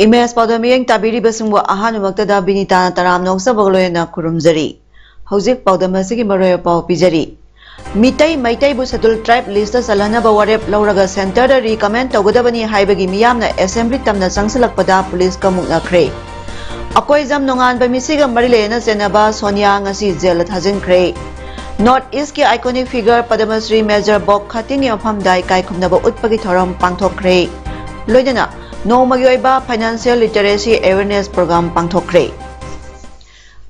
Imes paudamiyang tabiri basungwa ahan waktada binita taram noksa bagloyana kurumjari. Hauzik paudamasigi maroya pau pijari. Mitai maitai bu satul tribe list salana bawarep lauraga center da recommend tawgadabani haibagi miyamna assembly tamna sangsalakpada police kamukna kre. Akoi jam nongan ba misiga marilena senaba Sonia ngasi jail thajin North East ki iconic figure Padamasri Major Bob Khating yafam dai kai khumnaba utpagi thoram pangthokre. Loidana No Magyoiba Financial Literacy Awareness Program Pangthokre.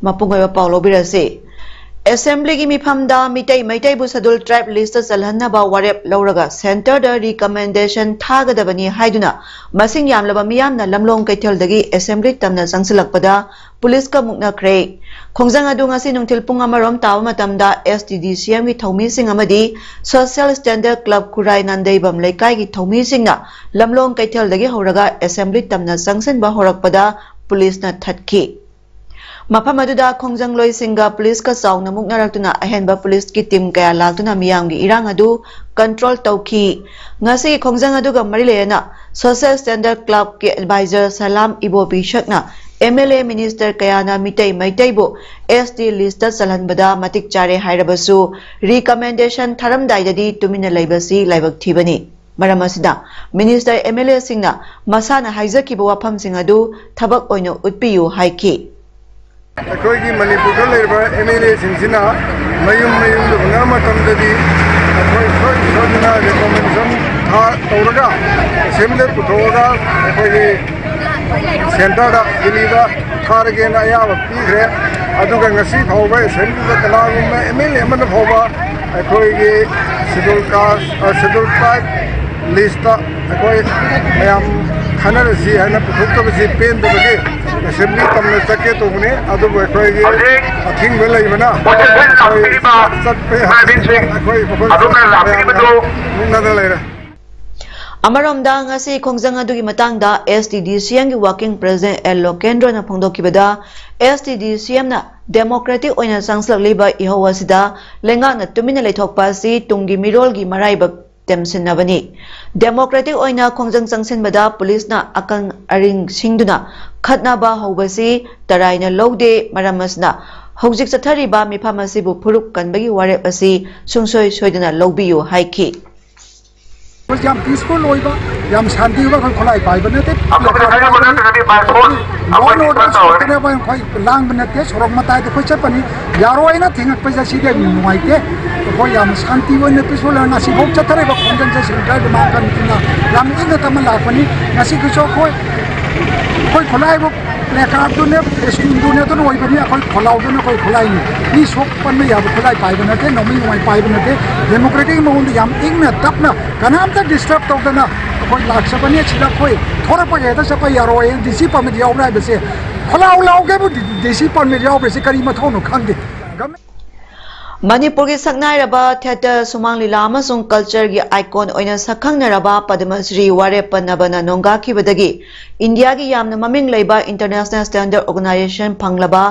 Mapungoiba Paulo Birase. Assembly gi mifamda mitai maitai bu sadul tribe list salhanna ba warep lauraga center da recommendation thagadabani haiduna masing yamlaba miyamna lamlong kaithal dagi assembly tamna sangsilakpada police ka mukna kre khongjang adu ngasi nungthil pung amarom taw matamda STDCM gi thomi sing amadi social standard club kurai nandai bam laikai gi thomi singna lamlong kaithal dagi horaga assembly tamna sangsen ba horakpada police na thatki Mapam aduda khongjang loi singa police ka saw namuk naraktuna ahenba police ki team kaya laktuna miyam gi irang adu control tawki ngasi khongjang adu ga marilena social standard club ki advisor Salam Ibo Bishakna MLA minister kayana mitai maitai bo SD list salhanbada matik chare hairabasu recommendation tharam daidadi tumina laibasi laibak thibani Maramasida minister MLA singna masana haizakibo wafam singadu thabak oino utpiyu haiki Akoigi Manipur leba MLA singsina mayum dunga matamdadi akoi recommendation tha tawraga assembly puthoga akoigi center da diliba tharage na yaba pigre aduga ngasi thoba assembly da kanagum MLA man thoba akoigi schedule tribe list akoi mayam khanarasi hana puthoktabasi pen dabage Assembly tamna chakke to mune adu koi ge athing bela ibana Amaromda ngasi khongjang adugi matangda STDCM gi working president Elo Kendro na phongdokibada STDCM na democratic oina sangslagliba ihawasida lenga na tumina leithokpa si tungi mirol gi maraibak temsinabani democratic oina khongjang changsinbada police na akang aring singduna khatnaba hobasi taraina lode maramasna hojik chathariba mifamasibu phuruk kanbagi warep asi sungsoi soidana lobiyu haiki Yam peaceful oiba yam shanti ba kholai pai banate lang banate sorok matai to khoi chapani yaro aina thingak paisa side nuai te ko yam shanti one peaceful na si bok chathare ba khonjan ja sin drive ma kan tina yam inga tamala pani ngasi ko khoi kholai bo plaka tu ne school tu ne to noi bani khoi kholau tu ne khoi kholai ni sok pan me yab kholai pai banate nomi nuai pai banate democratic mo yam ingna tapna kanam ta disturb to dana khoi lak sabani chila khoi thora pa ge ta sa pa yaro e disi pa me yaw na bese kholau lau ge bu disi pa me yaw bese kari ma thonu khangde Manipur gi saknairaba theater sumang lila amasung culture gi icon oina sakhangnaraba Padmasri Warep Panabana nonga khibadagi India gi yamna maming leiba International Standard Organization phanglaba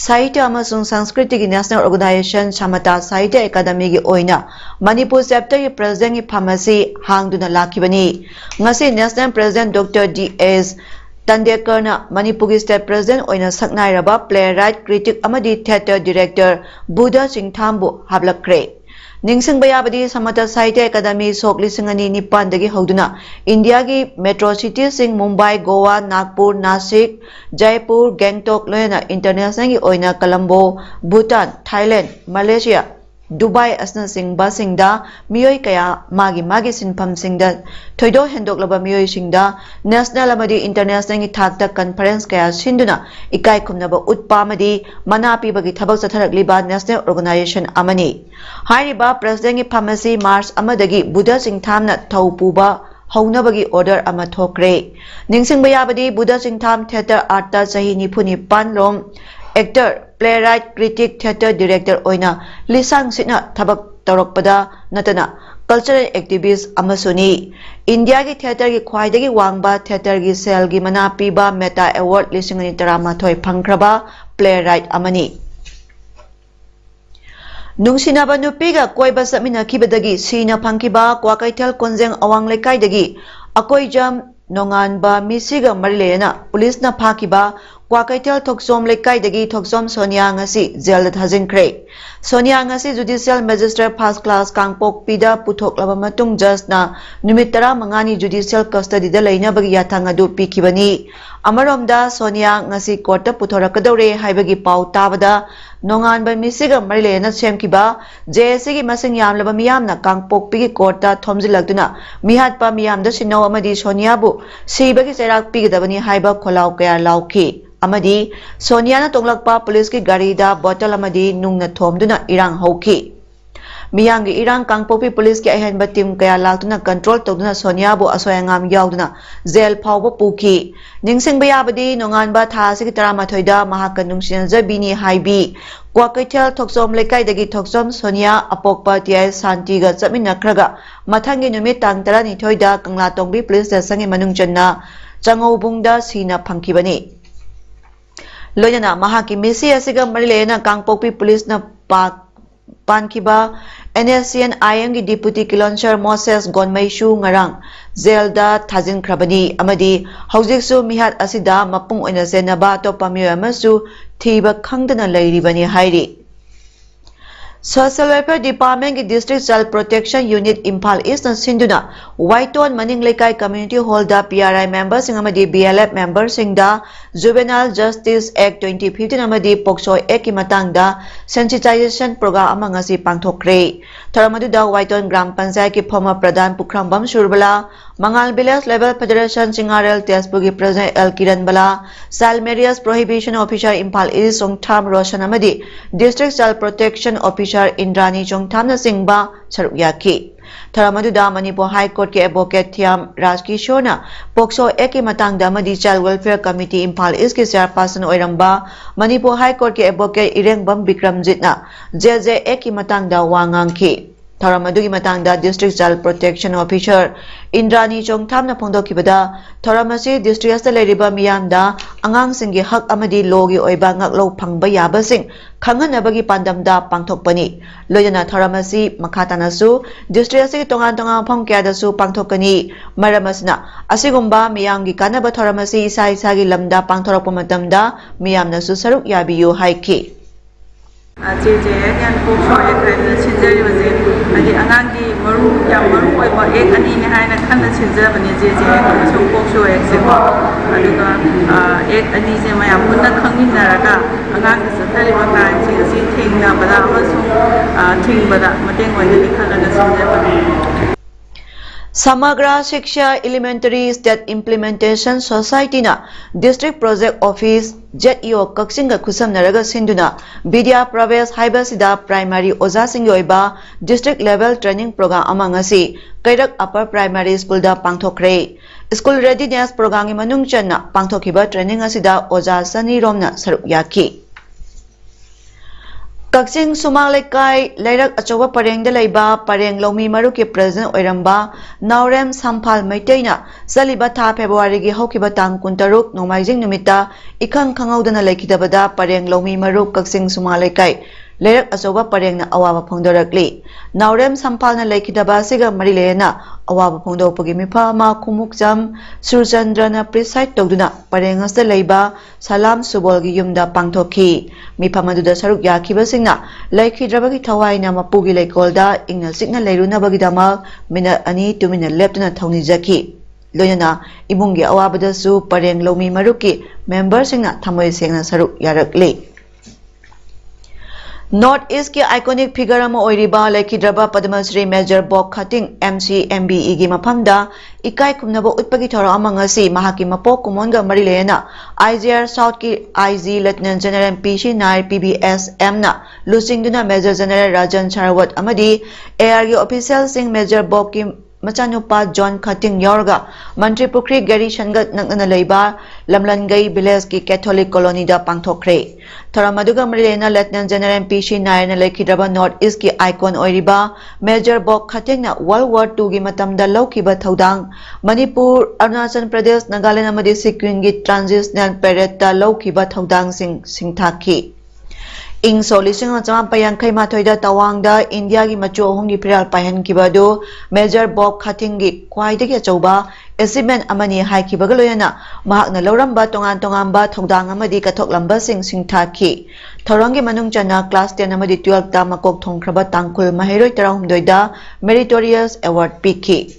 Sahitya amasung Sanskriti gi National Organization Samata Sahitya Academy gi oina Manipur chapter gi president gi pharmacy hangduna lakhibani ngasi National President Dr. D.S. Tandekar na Manipur State President oina saknairaba playwright critic amadi theater director Buddha Singh Thambu hablakre ningsing bayabadi Samata Sahitya Academy sok lisingani nipan dagi hoduna India gi metro cities sing Mumbai Goa Nagpur Nasik Jaipur Gangtok loena international gi oina Colombo Bhutan Thailand Malaysia Dubai asna sing basingda miyoi kaya magi sinpham singda thoido hendoklaba miyoi singda national amadi international gi thakta conference kaya sinduna ikai khumnaba utpamadi manapi bagi thabak chatharakliba national organization amani hairiba president gi pharmacy march amadagi Buddha Singh Thamna thaupuba ꯍꯧꯅꯕꯒꯤ order ꯑꯃ ꯊꯣꯛꯈ꯭ꯔꯦ ꯅꯤꯡꯁꯤꯡꯕ ꯌꯥꯕꯗꯤ Budh ꯆꯤꯡꯊꯥꯝ theatre ꯑꯥꯔꯠꯇ ꯆꯍꯤ 94 ꯂꯣꯝ actor ꯄ꯭ꯂꯦꯔꯥꯏꯠ critic theatre director ꯑꯣꯏꯅ ꯂꯤꯁꯥꯡ ꯁꯤꯠꯅ ꯊꯕꯛ ꯇꯧꯔꯛꯄꯗ ꯅꯠꯇꯅ कल्चरल एक्टिविस्ट अमसुनी इंडिया की थिएटर की ख्वाइदगी वांगबा थिएटर की सेल की मना पीबा मेटा अवार्ड 2013 फंख्रबा प्लेराइट अमनी नुंगसिनाबा नुपीगा कोइबा चटमिनाखिबदगी सीना फंखिबा क्वाकैथल कोंजेंग अवांग लेकाइदगी अकोइजम नोंगानबा मिसिगा मरिलेना पुलिस ना फाखिबा क्वाकैथल थोकसोम लेकाइदगी थोकसोम सोनिया ngasi जेल थाजिंख्रे Sonia ngasi judicial magistrate first class कांगपोकपीदा पुथोकलबा मतुंग जजना नुमित 15 नि जुडिशियल कस्टडीदा लैनबगी याथांग अदु पीखिबनी अमरोमदा सोनिया ngasi कोर्ट पुथोरकदौरे हाइबगी पाउ ताबदा नोंगानबा मिसिगा मरिलेना सेमखिबा जेएससी की मसिंग यामलबा मियामना कांगपोकपीगी कोर्टा थोमजिलगदुना मिहातपा मियामदा सिनौ अमदी सोनियाबु सीबगी चैराक पीगदबनी हाइबा खोलाव कया लाउखी अमदी सोनियाना तोंगलकपा पुलिस की गाड़ीदा बोतल अमदी नुंगना थोमदुना इरांग हौखी मियांगी इरांग कांगपोपी पुलिस की अहनबा टीम कया लाक्तुना कंट्रोल तौदुना सोनियाबु असोयांगाम यावदुना जेल फावबा पुखी निंगसिंगबा याबदी नोंगानबा थासिगी 13 दा महाका नुंगसिनजबीनी हाइबी क्वाकैथल थोकसोम लेकाइदगी थोकसोम सोनिया अपोकपा टीआई शांतिगा चटमिनखरगा मथंगी नुमित तांग 12 दा कंगलातोंगबी पुलिस स्टेशनगी मनुंग चन्ना चंगौबुंगदा सीना फंखिबनी लोयना महाकी मिसी असिगा मरिलेना कांगपोकपी पुलिस न पानखिबा एनएससीएन आईएम की deputy kilonser Moses Gonmeishu ngarang जेलदा थाजिनख्रबनी अमदी हौजिकसु मिहात असिदा मपुंग ओइना सेनबा तोपा मियो अमसु थीबा खंगदना लैरिबनी हाइरी सोशल वेलफेयर डिपार्टमेंट की district child protection unit Imphal east सिंधुना वाइटोन मनिंग लेकाई कम्युनिटी हॉल दा पीआरआई मेंबर सिंह अमदी बीएलएफ मेंबर सिंह दा जुवेनाइल जस्टिस एक्ट 2015 अमदी पोक्सो एक्ट की मतंग दा सेंसिटाइजेशन प्रोग्राम अमा ngasi पांगथोक्रे थरमदुदा वाइटोन ग्राम पंचायत की फॉर्मर प्रधान पुखरामबम सुरबला मंगाल विलेज लेवल फेडरेशन सिंगारेल तेजपुर की president L Kiran Bala child marriage prohibition officer Imphal east Songtham Roshan अमदी district child protection officer Indrani Chongtham सिंगबा सरुक याखी थरमदुदा मणिपुर हाई कोर्ट के एडवोकेट थियाम राजकिशोरना पोक्सो एक्ट की मतंगदा अमदी child welfare committee Imphal east की चेयरपर्सन ओइरंबा मणिपुर हाई कोर्ट के एडवोकेट इरेंगबम विक्रमजितना जेजे एक्ट की मतंगदा वांगांखी थरमदुगी मतंगदा district child protection officer Indrani चोंगथामना फोंदोखिबदा थरमसी डिस्ट्रिक्ट लेरिबा मियामदा अंगांसिंगी हक अमदी लोगी ओइबा ngaklo phangba yabasing खंगनबगी पांदमदा पांथोकपनी लोयना थरमसी मखातानासु डिस्ट्रिक्ट तोंगान तोंगान फम क्यादसु पांथोकनी मरमसना असिगुंबा मियांगी कानबा थरमसी इसा इसागी लमदा पांथोरकप मतमदा मियामनासु सरुक याबियु हाइखी जेजे यान पोक्सो एक सिंजरी बजे अदि अनांगी मरु या मरु ओइबा एक अनि ने हायना खन्ना सिंजबनी जेजे अमसुंग पोक्सो एक से को अदुगा एक अनि जे मयाम पुन्ना खंगिनरगा अनांग सथरिबा क्राइम सिंग सि थिंगना बदा अमसुंग थिंगबदा मतेंग ओइदि खन्ना सिंजबनी Samagra Shiksha elementary state implementation society ना district project office JEO Kakching खुसमनरगा सिंधुना विद्या प्रवेश हाइबसिदा प्राइमरी ओजा सिंगयोइबा डिस्ट्रिक्ट लेवल ट्रेनिंग प्रोग्राम अमंगसी कैरक अपर प्राइमरी स्कूल दा पांगथोखरे स्कूल रेडीनेस प्रोग्राम की मनुंग चन्ना पांगथोखिबा ट्रेनिंग असिदा ओजा सनी रोमना सरुक याखी कक्सिंग सुमांग लेकाई लेरक अचौबा परेंग लेबा परेंग लौमी मरु के प्रेसिडेंट ओइरंबा नावरेम सामफाल मैतेना चलिबा था फेब्रुवारी की हौखिबा तांग 16 नोमाइजिंग नुमिता इखंग खंगौदना लेखिदबदा परेंग लौमी मरु कक्सिंग सुमांग लेकाई लेरक अचौबा परेंगना अवाबा फोंदोरकली नावरेम सामफालना लेखिदबा सिगा मरि लेना अवाबा फोंदोपगी मिफामा खुमुकजम सुरचंद्रना प्रिसाइड तौदुना परेंगसदा लेबा सलाम सुबोलगी युमदा पांगथोखी मिफामदुदा सरुक याखिबसिंगना लेखिद्रबगी थवाइना मपुगी लेकोलदा इंगना सिगना लेरुनबगीदमक मिनट अनि तुमिना लेप्तुना थौनिजखी लोयना इमुंगी अवाबदसु परेंग लौमी मरुकी मेंबर सिंगना थमोय सेंगना सरुक यारकली नॉर्थ ईस्ट की आइकॉनिक फिगर लेखिद्रबा Padma Shri major Bob Khathing MCMBE की मफमदा इकाई खुमनबो उत्पगी थौरमंगसी महाकी मपोक कुमोनगा मरी लेना IGR साउथ की IG lieutenant general PC Nair PBSM ना लुसिंगदुना मेजर जनरल राजन शारवत अमदी AR की ऑफिशियल सिंह मेजर बॉक की Machanupa John Khating Yorga, Mantri Pukri Gary Shangat Nanganalaiba, Lamlangai Village ki Catholic Colony da Pangthokre. Taramaduga Marilena Lieutenant General Pishi Nairna Lekidraba North East ki icon Oiriba, Major Bob Khating na World War II gi matamda Laukiba Thaudang, Manipur, Arunachal Pradesh, Nagaland amadi Sikkim gi Transitional Parade da Laukiba Thaudang Singthaki. Ing solising at sama payang kay matoida tawang da India gi machu ahong gi piral payan kibado Major Bob Khating gi kwaidagi achauba achievement amani hai kibagaloyana mahak na lauramba tongan ba thodang amadi kathoklamba singthaki thorangi manung chana class 10 amadi 12 ta makok thongkraba tangkul mahiroi tarahumdoi da meritorious award piki.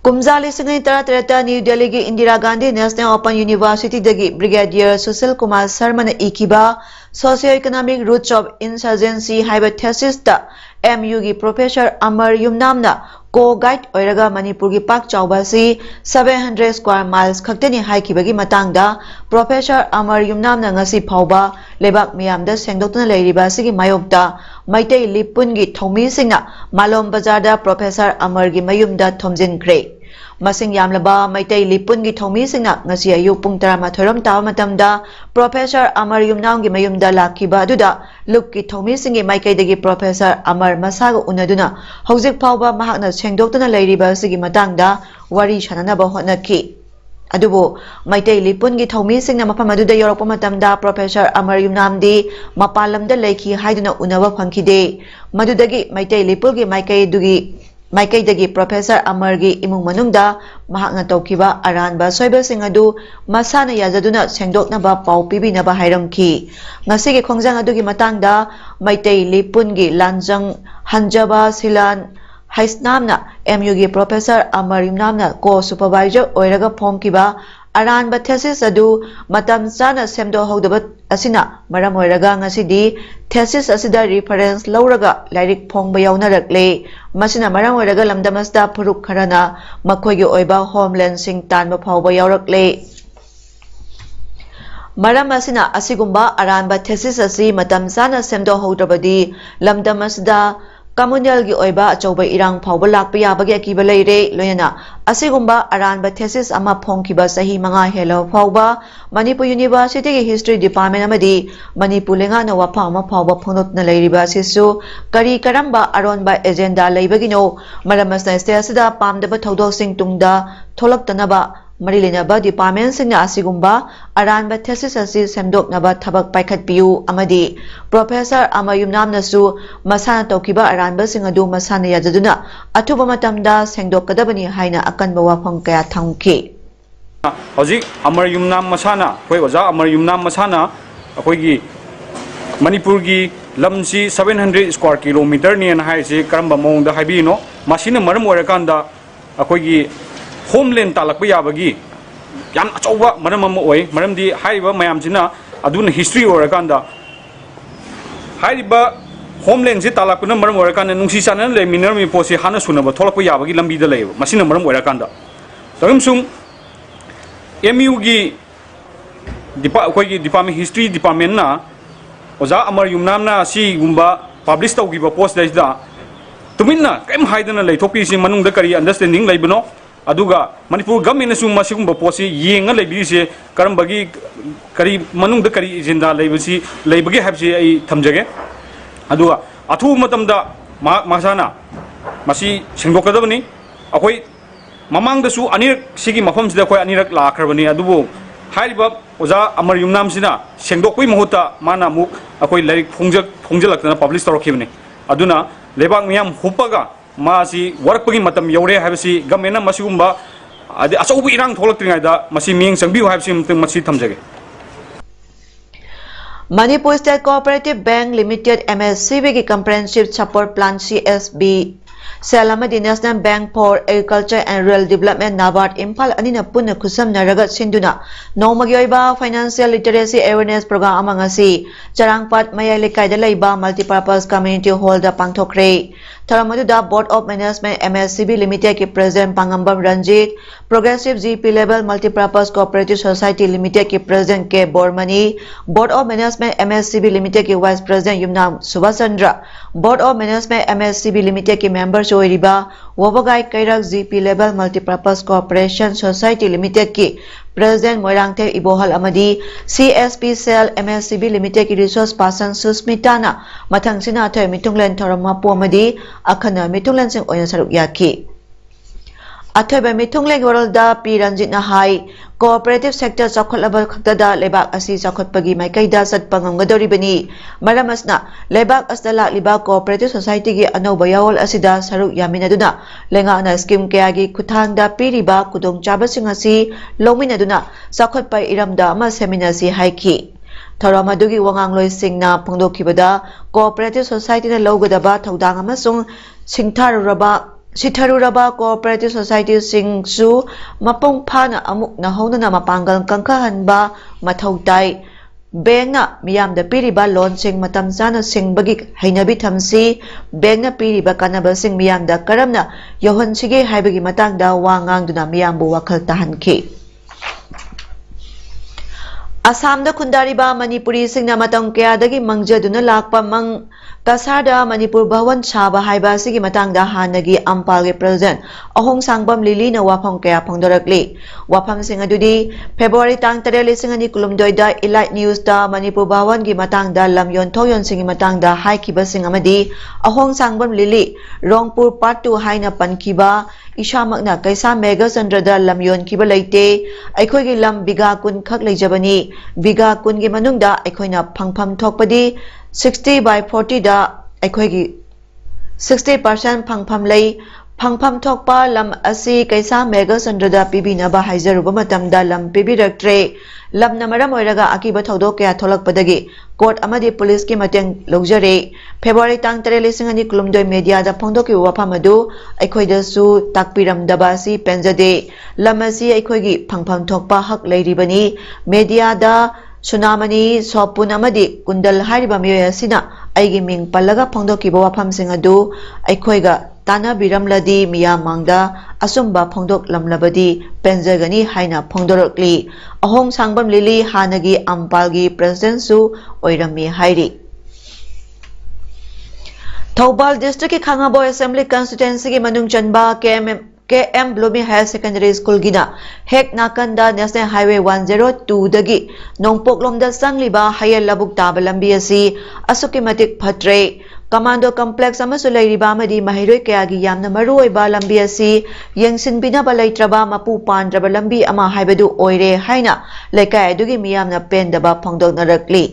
Kumzali Singai Taratreta New Delhi ki Indira Gandhi National Open University dagi Brigadier Sushil Kumar Sharma na ikiba Socio-Economic Roots of Insurgency haiba thesis da MU gi Professor Amar Yumnam na co-guide oiraga Manipur gi pak chawba si 700 square miles khaktani haikibagi matangda Professor Amar Yumnam na ngasi phauba lebak miyamda sengdoktuna leiriba sigi mayokta Maitai Lipun gi thomi singna Malom Bazar da Professor Amar gi mayumda thomjinkhre. Masing yamlaba Maitai Lipun gi thomi singna ngasi ayuk pung 12 tawa matamda Professor Amar Yumnam gi mayumda lakiba aduda luk gi thomi singi maikaidagi Professor Amar masaga unaduna hojik phauba mahakna sengdoktuna leiriba sigi matangda wari sananaba hotnaki. Adubo Maitai Lipun gi thomi singna mafam aduda yorokpa matamda Professor Amar Yumnam di mapalamda leiki haiduna unaba phangkide madudagi Maitai Lipul gi Maikaidagi Professor Amar gi imung manungda mahakna tawkiba aranba soiba singadu masana yajaduna sengdoknaba pau pibinaba hairamki. Ngasigi khongjang adugi matangda Maitai Lipun gi lanjang hanjaba silan haisnamna MU gi Professor Amar Yumnamna co-supervisor oiraga phomkiba aranba thesis adu matam chana semdo hodaba asina maram oiraga ngasidi thesis asida reference lauraga lairik phongba yaunarakle masina maram oiraga lamdamasda phuruk kharana makhoigi oiba homeland sing tanba phawba yaurakle. Maram asina asigumba aranba thesis asi matam chana semdo hodrabadi lamdamasda Communal gi oiba achauba irang phawba lakpa yabagi akiba leire loyana asigumba aranba thesis ama phongkiba sahi manga helo phawba Manipur University gi History Department amadi Manipur lenga na wafa ama phawba phonotna leiriba sisu kari karamba aronba agenda leibagino maramasna stasida pamdaba thodok sing tungda tholaktanaba Marilinaba Department singna asigumba aranba thesis asi semdoknaba thabak paikhatpiu amadi Professor Amar Yumnam nasu masana tawkiba aranba singadu masana yajaduna athuba matamda sengdokadabani haina akanba wafam kaya thamki. Hoji Amar Yumnam masana koi oja Amar Yumnam masana akoi gi Manipur gi lamsi 700 square kilometer ni an haise karamba mongda haibino masina maram orakanda akoi gi homeland talakpa yabagi yan achauba maram ama oi maramdi haiba mayamsina aduna history orakanda haiba homeland si talakuna maram orakanda nungsi sanan le minermi posi hana sunaba tholakpa yabagi lambi da lei masina maram orakanda tarimsum MU gi department history department na oja Amar Yumnam na si gumba publish tawgiba post da tuminna kem haidana leithopi si manungda kari understanding leibano aduga Manipur government su masigumba posi yenga leibise karambagi kari manungda kari agenda leibisi leibagi habsi ai thamjage aduga athu matamda masana masi singdokadabani akoi mamangda su anirak sigi mafamsida akoi anirak lakhrabani adubu haiba oja Amar Yumnam sina sengdokpui mahuta mana muk akoi lairik phongjalakna publish torokibani aduna lebak miyam hupaga Masi work pagi matam yaure habisi gamena masigumba ade achaubu irang tholaktingai da masi ming sangbiu habisi masi thamjage. Manipur State Cooperative Bank Limited MSCB ki comprehensive support plan CSB Salamadi National Bank for Agriculture and Rural Development NABARD Impal anina punna khusam naragat sinduna nomagi oiba financial literacy awareness program amang asi charangpat mayai lekaida leiba multipurpose community hall da pangthokre Taramadu Board of Management MSCB Limited ki President Pangambam Ranjit, Progressive GP Level Multipurpose Cooperative Society Limited ki President K Bormani, Board of Management MSCB Limited ki Vice President Yumnam Subhasandra, Board of Management MSCB Limited ki Member member Soiriba, Wabagai Kairak GP Level Multipurpose Corporation Society Limited ki President Moirangte Ibohal Amadi, CSP Cell MSCB Limited ki Resource Person Susmitana, Matang Sinato Mitunglen Toramapu Amadi, Akana Mitunglen Sing Oyan Saruk Yaki. Athoba mitungleg world da Piranjit na hai cooperative sector sakot level khaktada lebak asi sakot pagi mai kaida sat pangamgadori bani maramasna lebak asdala liba cooperative society gi anoba yawol asida saruk yaminaduna lenga na scheme kaya gi kuthang da piriba kudong chabasing asi longminaduna sakot pai iramda ama seminar si haiki Thoramadugi wangang loi singna phongdokhibada cooperative society na logadaba thodang amasung Sitharuraba Cooperative Society Singsu Mapong Pana Amuk na Hona na Mapanggal Kangkahanba Mathautai Beng na Miyam da Piriba Lon Sing Matamsana Sing Bagik Hainabi Tamsi Beng na Piriba Kanaba Sing Miyam da Karam na Yohon Sige Haibagi Matang da Wangang Duna Miyam Bu Wakal Tahan Ki Assam da Kundariba Manipuri Sing na Matang Kaya Dagi Mangja Duna Lakpa Mang Kasada Manipur Bhawan Chaba Haiba Sigi Matangda Hanagi Ampalge President Ahong Sangbam Lili na Wapong Kaya Pongdorakli Wapam Singadudi February Tang Tareli Singani Kulumdoida Elite News da Manipur Bhawan Gi Matangda Lamyon Toyon Singi Matangda Hai Kiba Singamadi Ahong Sangbam Lili Rongpur Part 2 Haina Pankiba Ishamakna Kaisa Mega Sandrada Lamyon Kiba Laite Aikoigi Lam Biga Kun Khak Leijabani Biga Kun Gi Manungda Aikoina Pangpam Thokpadi 60 by 40 da aikoigi 60% phangpham lei phangpham thokpa lam asi kaisa mega sandrada pibina ba haijaruba matamda lam pibiraktre lam namaram oiraga akiba thodok kya tholakpadagi court amadi police ki mateng logjare February tang 3 kulumdoi media da phongdoki wafam adu aikoida su takpiram dabasi penjade lam asi aikoigi phangpham thokpa hak leiribani media da Sunamani Sopun Amadi Kundal Hariba Mioya Sina Aigi Ming Palaga Pongdoki Wapam Singadu Aikoiga Tana Biramladi Miya Mangda Asumba Pongdok Lamlabadi Penzagani Haina Pongdorokli Ahong Sangbam Lili Hanagi Ampalgi President Su Oirami Hairi Taubal District ki Khangaboy Assembly Constituency ki Manung Chanba KM Blooming Higher Secondary School gina Hek Nakanda National Highway 102 dagi Nongpok lomda sangliba Hayal Labuk Taba lambi asi asuki matik phatre Commando Complex amasu leiriba amadi mahiroi kayagi yamna maruoiba lambi asi yengsinbinaba leitraba mapu pandraba lambi ama haibadu oire haina lekai adugi miyamna pendaba phongdoknarakli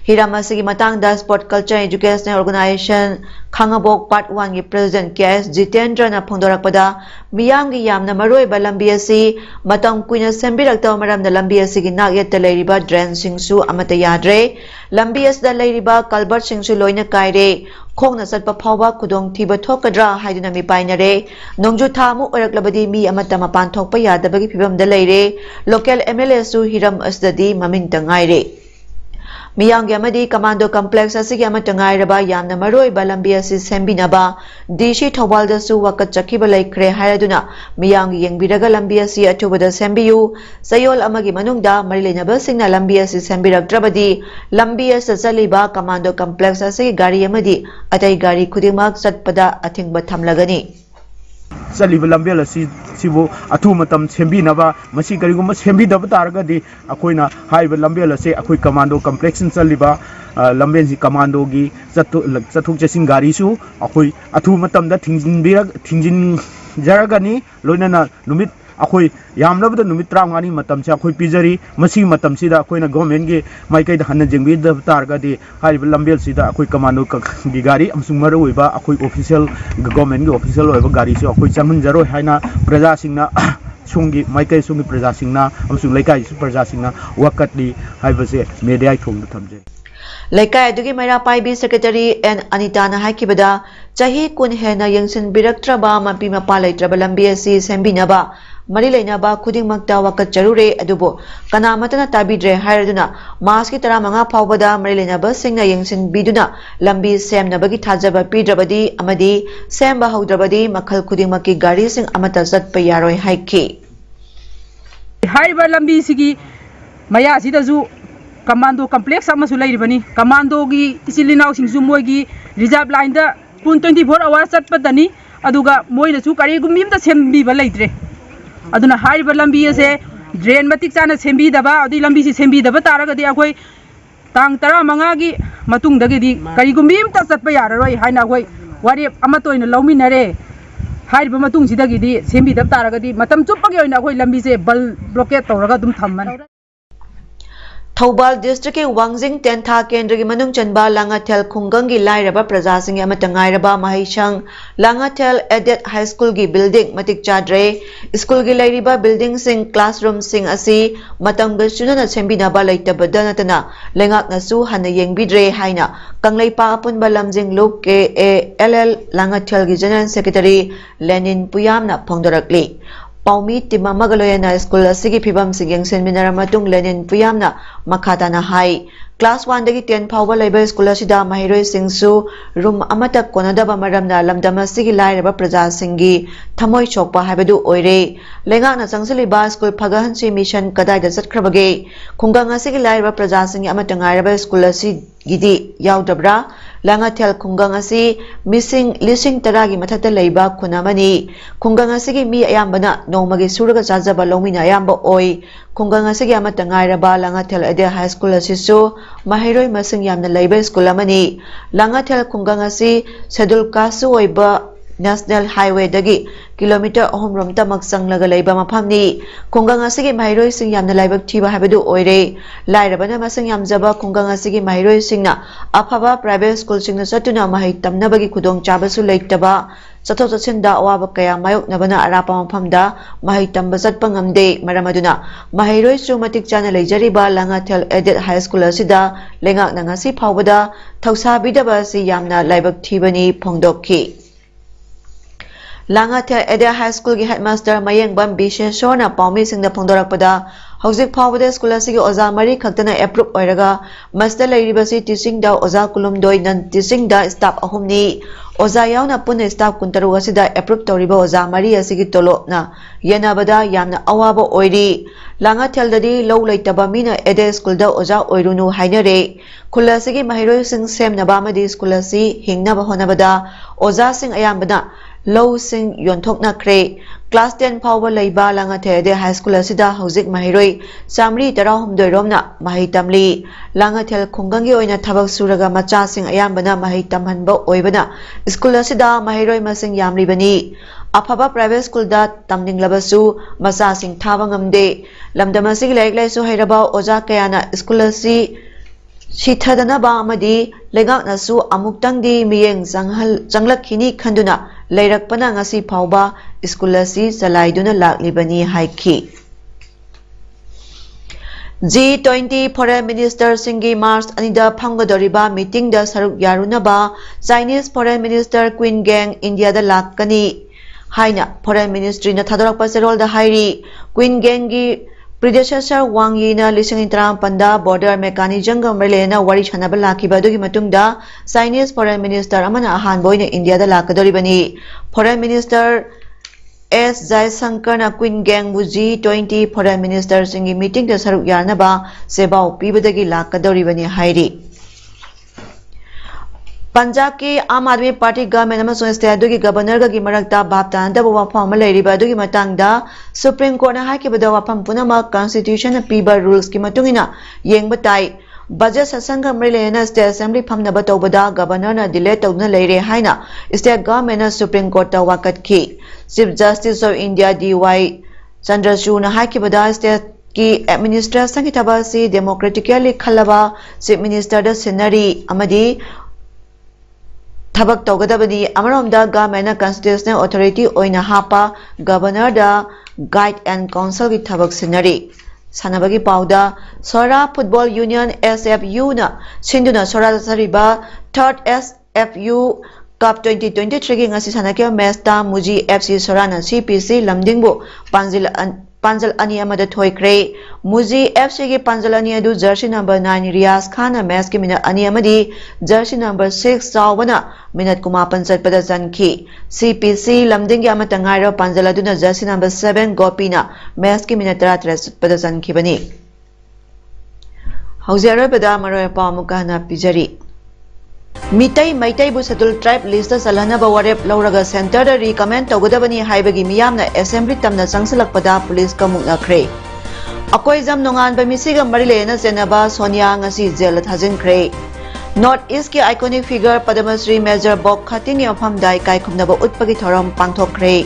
Hiramasi matangda Sport Culture Educational Organization Khangabok Part 1 gi President KS Jitendra na phongdorakpada miyamgi yamna maruoiba lambi asi matang kuina sembirakta maramda lambi asi gi nagyetta leiriba drain singsu amata yadre lambi asda leiriba culvert singsu loina kaire khongna satpa phawba kudong thiba thokadra haiduna mi painare nongju thamu oraklabadi mi amata mapan thokpa yadabagi phibamda leire local MLA su Hiram asdadi maminta ngaire Miyang Yamadi Commando Complex Asigi Amatangairaba Yamna Maroi Balambi Asi Sembinaba Dishi Tawalda Su Wakat Chakiba Laikre Hayaduna Miyang Yangbiraga Lambi Asi Atubada Sembiu Sayol Amagi Manungda Marilinaba Singna Lambi Asi Sembirak Drabadi Lambi Asi Saliba Commando Complex Asigi Gari Yamadi Atay Gari Kudimak Satpada Ating Batamlagani Saliba lambel asi sibo athu matam sembi naba masi kariguma sembi dab targadi akoina haiba lambel ase akoi commando complex saliba lambel ji commando gi chathuk chasing gari su akoi athu matam da thingjin jaragani loinana numit akoi yamlabda numit tramngani matam cha akoi pijari masi matam sida akoina government gi maikai da hanna jengbi da targadi haiba lambel sida akoi commando gi gari amsung maru oiba akoi official government gi official oiba gari su akoi chamun jaro haina praja singna sungi maikai sungi praja singna amsung laikai su praja singna wakatli haibase media thong da thamje Laikai adugi Maira Paibi Secretary and Anitana Haikibada Chahi kun hena yengsin biraktraba mapi mapalaitraba lambi asi sembinaba Marilainaba Kudingmakta Wakat Jarure Adubo Kanamatana Tabidre Hairaduna Maski Taramanga Pawbada Marilainaba Singna Yengsin Biduna Lambi Sem Nabagi Tajaba Pidrabadi Amadi Semba Haudrabadi Makal Kudingmaki Gari Sing Amata Zat Payaroi Haiki Haiba Lambi Sigi Maya Sidazu Commando Complex amasu leiribani Commando gi isilinaw singsu moigi reserve line da kun 24 hours chatpadani अदुगा मोइनसु करिगुम इमता सेम्बीबा लेत्रे अदुना हाइबा लंबी असे drain मतिक चाना सेम्बीदबा अदि लंबी से सेम्बीदबा तारगदि अखोय तांग 15 गी मतुंगदगि करिगुम इमता चटपा याररोय हाइना अखोय वारेप अमा तोइना लौमिनरे हाइबा मतुंगसिदगिदि सेम्बीदब तारगदि मतम चुप्पगी ओइना अखोय लंबी से बल ब्लॉकेट तौरगा दुम थम्मन थौबाल डिस्ट्रिक्ट के वांगजिंग तेंथा केंद्र की मनुंग चनबा लांगाथेल खुंगंग की लाइरबा प्रजासिंग अमतंगाइरबा महिशंग लांगाथेल एडेड हाई स्कूल की बिल्डिंग मतिक चाद्रे स्कूल की लाइरिबा बिल्डिंग सिंग क्लासरूम सिंग असि मतंग सुनना सेंबिनाबा लेतबदा नतना लेंगाकनसु हन येंगबिद्रे हाइना कंगलेपा अपुनबा लमजिंग लुक के एल लांगाथेल की जनरल सेक्रेटरी लेनिन पुयामना फोंदरकली पाउमी टीम अमगलोयना स्कूल असिगी फिबम सिंगेंग सेमिनार मतुंग लेनिन पुयामना मखाताना हाई क्लास 1 दगी 10 फाउबा लेबा स्कूल असिदा महिरोय सिंगसु रूम अमता कोनदबा मरमना लमदम असिगी लाइरबा प्रजा सिंगी थमोय चोकपा हाइबदु ओइरे लेंगाना चंगसलिबा स्कूल फगहनसी मिशन कदाइदा चटखरबगे खुंगंग असिगी लाइरबा प्रजा सिंगी अमता ngairaba स्कूल असिगिदि याउदबरा लांगाथेल खुंगंग असि मिसिंग लिसिंग तरागी मथक्ता लेबा खुनामनी खुंगंग असिगी मी अयाम्बना नोमगी सुरगा चाजबा लौमिना अयाम्बा ओइ खुंगंग असिगी अमता ngairaba लांगाथेल एडे हाई स्कूल असिसु महिरोय मसिंग यामना लेबा स्कूल अमनी लांगाथेल खुंगंग असि शेड्यूल कास्ट ओइबा नेशनल हाईवे दगी किलोमीटर 3 रोम तमक संगलगा लेबा मफमनी खुंगंग असिगी महिरोय सिंग यामना लाइबक थीबा हाबदु ओइरे लाइरबना मसिंग यामजबा खुंगंग असिगी महिरोय सिंगना अफबा प्राइवेट स्कूल सिंगना सतुना महि तमनबगी खुदोंग चाबसु लेतबा चथो चसिंदा अवाब कया मायोकनबना अरापा मफमदा महि तंब चटपा ngamde मरमदुना महिरोय सु मतिक चाना लेजरिबा लांगाथेल एडेड हाई स्कूल असिदा लेंगाकना ngasi फावबदा थौसाबिदबा सि यामना लाइबक थीबनी फोंदोखी लांगाथेल एडे हाई स्कूल की हेडमास्टर मयंगबम बिशेश्वरना पाउमी सिंगना फोंदोरकपदा हौजिक फावबदा स्कूल असिगी ओजा मरी खक्तना एप्रूव ओइरगा मस्ता लेरिबसी टीचिंग दा ओजा कुलुमदोय नन टीचिंग दा स्टाफ अहुमनी ओजा यावना पुने स्टाफ कुंतरु असिदा एप्रूव तौरिबा ओजा मरी असिगी तोलोना येनाबदा यामना अवाबा ओइरी लांगाथेल ददी लौ लेतबा मीना एडे स्कूल दा ओजा ओइरुनु हाइनरे खुल असिगी महिरोय सिंग सेमनबा मदी स्कूल असि हिंगनबा होनबदा ओजा सिंग अयाम्बना लौ सिंग योंथोकनाख्रे क्लास 10 फाउबा लेबा लांगाथेल हाई स्कूल असिदा हौजिक महिरोय चामरी 13 रोमना महि तमली लांगाथेल खुंगंगी ओइना थबक सुरगा मचा सिंग अयाम्बना महि तमहनबा ओइबना स्कूल असिदा महिरोय मसिंग यामलिबनी अफबा प्राइवेट स्कूल दा तमनिंगलबसु मचा सिंग थाबा ngamde लमदम असिगी लाइक लाइसु हैरबा ओजा कयाना स्कूल असि शिथदनबा अमदी लेगाकनसु अमुक्तंगदी मियेंग चंगलखिनी खंदुना लेरकपना ngasi फावबा स्कूल असि चलाइदुना लाक्लिबनी हाइखी G20 फॉरेन मिनिस्टर सिंगी मार्च अनिदा फंगदोरिबा मीटिंग दा सरुक यारुनबा Chinese foreign minister Qin Gang India दा लाक्कनी हाइना फॉरेन मिनिस्ट्री ना थादोरकपा सेरोल दा हाइरी क्वीन गैंग की प्रिडेसेसर वांग यीना लिसिंग तराम पंदा बॉर्डर मेकानिजम गमलेना वारी छनबा लाखिबा दुगी मतुंगदा चाइनीज फॉरेन मिनिस्टर अमना अहान बोइना इंडिया दा लाकदोरिबनी फॉरेन मिनिस्टर एस जयशंकर ना क्वीन गैंग बुजी G20 फॉरेन मिनिस्टर सिंगी मीटिंग दा सरुक यारनबा सेबाउ पीबदगी लाकदोरिबनी हाइरी पंजाब की Aam Aadmi party government state की गवर्नर की मरक्ता भापतानदब वाफम सुप्रीम कोर्ट हाइकिबद वाफम पुनम कॉन्स्टिट्यूशन पीब रूल्स की मतुंगिना येंब ताई बजट सत्संग मरिलेना स्टेट असेंबली फमनब तौबदा गवर्नर डिले तौदुना लेरे हाइना स्टेट गवर्नमेंट सुप्रीम कोर्ट वाकटखी chief justice of India DY Chandrachud हाइकिबद स्टेट की एडमिनिस्ट्रेशन की थबक से डेमोक्रेटिकली खलबा चीफ मिनिस्टर सिनरी अमदी थबक तौगदबनी अमरोमदा गवर्नमेंट कॉन्स्टिट्यूशनल अथॉरिटी ओइना हापा गवर्नर दा गाइड एंड काउंसिल की थबक सिनरी सानबगी पाउदा सोरा फुटबॉल यूनियन SFU ना सिंधुना सोरा सरिबा 3rd SFU कप 2023 की ngasi sanake मैच ता मुजी FC सोरा ना CPC लमदिंगबो पांजल अनि अमदा थोइक्रे मुजी FC की पांजल अनि अदु jersey number 9 Riyaz Khan match की मिनट अनि अमदी जर्सी नंबर 6 चावना मिनट कुमापन चटपदा जनखी CPC लमदिंग की अमत ngairo पांजल अदुना जर्सी नंबर 7 गोपीना मैच की मिनट 13 चटपदा जनखी बनी हौजियारो पदा मरोय पामुका ना पिजरी Mitai Maitai bu Sadul Tribe list Salhanaba Warep Lauraga Center recommend Togodabani Haibagi Miyamna Assembly Tamna Sangsalakpada Police Kamukna Kre. Akoy Zam Nongan Bamisiga Marilena Zenaba Sonia Ngasi Zelat Hazin Kre. North East ki iconic figure Padamasri Major Bok Khating Yafam Dai Kai Kumnaba Utpagi Thoram Pangthok Kre.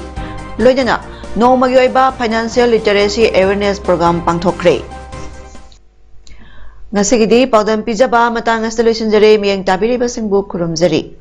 Loidana No Magyoiba Financial Literacy Awareness Program Pangthok Kre. Ngasigidi paudam pijaba matang installation jare miyang tabiri basing bu kurumjari.